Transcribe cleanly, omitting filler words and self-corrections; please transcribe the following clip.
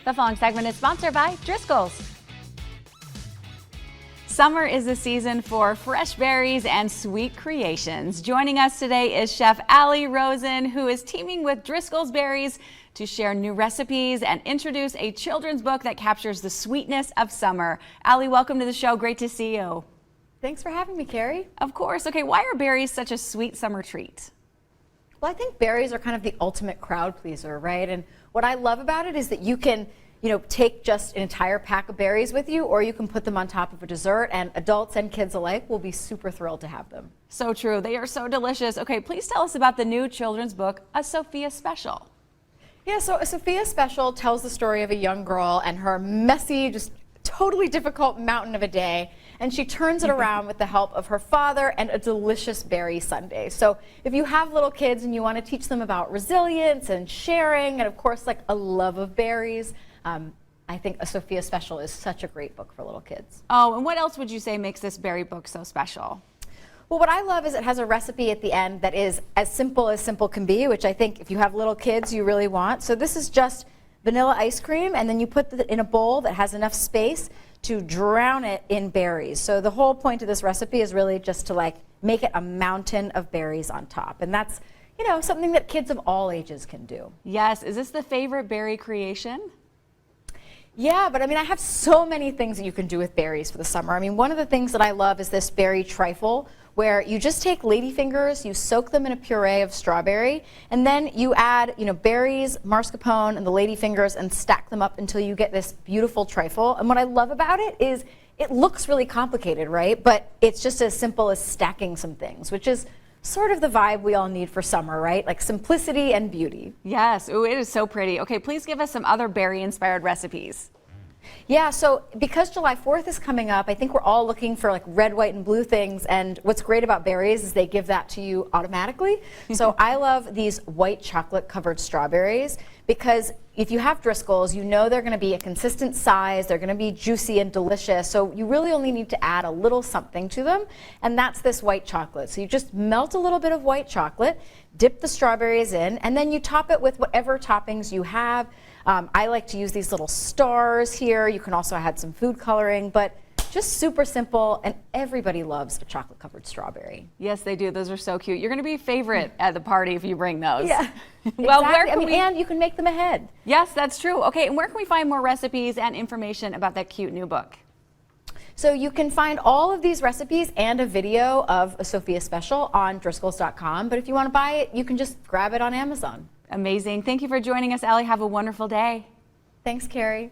The following segment is sponsored by Driscoll's. Summer is the season for fresh berries and sweet creations. Joining us today is Chef Ali Rosen, who is teaming with Driscoll's Berries to share new recipes and introduce a children's book that captures the sweetness of summer. Ali, welcome to the show. Great to see you. Thanks for having me, Carrie. Of course. Okay, why are berries such a sweet summer treat? Well, I think berries are kind of the ultimate crowd pleaser, right? And what I love about it is that you can take just an entire pack of berries with you, or you can put them on top of a dessert, and adults and kids alike will be super thrilled to have them. So true. They are so delicious. Okay, please tell us about the new children's book, A Sophia Special. Yeah, so A Sophia Special tells the story of a young girl and her messy, just totally difficult mountain of a day, and she turns it around with the help of her father and a delicious berry sundae. So if you have little kids and you want to teach them about resilience and sharing, and of course like a love of berries, I think A Sophia Special is such a great book for little kids. Oh, and what else would you say makes this berry book so special? Well, what I love is it has a recipe at the end that is as simple can be, which I think if you have little kids, you really want. So this is just vanilla ice cream, and then you put it in a bowl that has enough space to drown it in berries. So the whole point of this recipe is really just to make it a mountain of berries on top. And that's, something that kids of all ages can do. Yes. Is this the favorite berry creation? Yeah, but I have so many things that you can do with berries for the summer. One of the things that I love is this berry trifle, where you just take ladyfingers, you soak them in a puree of strawberry, and then you add, berries, mascarpone, and the ladyfingers, and stack them up until you get this beautiful trifle. And what I love about it is it looks really complicated, right? But it's just as simple as stacking some things, which is sort of the vibe we all need for summer, right? Like simplicity and beauty. Yes. Ooh, it is so pretty. Okay, please give us some other berry-inspired recipes. Yeah, so because July 4th is coming up, I think we're all looking for red, white, and blue things, and what's great about berries is they give that to you automatically. So I love these white chocolate covered strawberries, because if you have Driscoll's, you know they're going to be a consistent size, they're going to be juicy and delicious, so you really only need to add a little something to them, and that's this white chocolate. So you just melt a little bit of white chocolate, dip the strawberries in, and then you top it with whatever toppings you have. I like to use these little stars here. You can also add some food coloring, but just super simple, and everybody loves a chocolate covered strawberry. Yes, they do. Those are so cute. You're going to be a favorite at the party if you bring those. Yeah. Well, exactly. And you can make them ahead. Yes, that's true. Okay, and where can we find more recipes and information about that cute new book? So you can find all of these recipes and a video of A Sophia Special on Driscolls.com, but if you want to buy it, you can just grab it on Amazon. Amazing. Thank you for joining us, Ali. Have a wonderful day. Thanks, Carrie.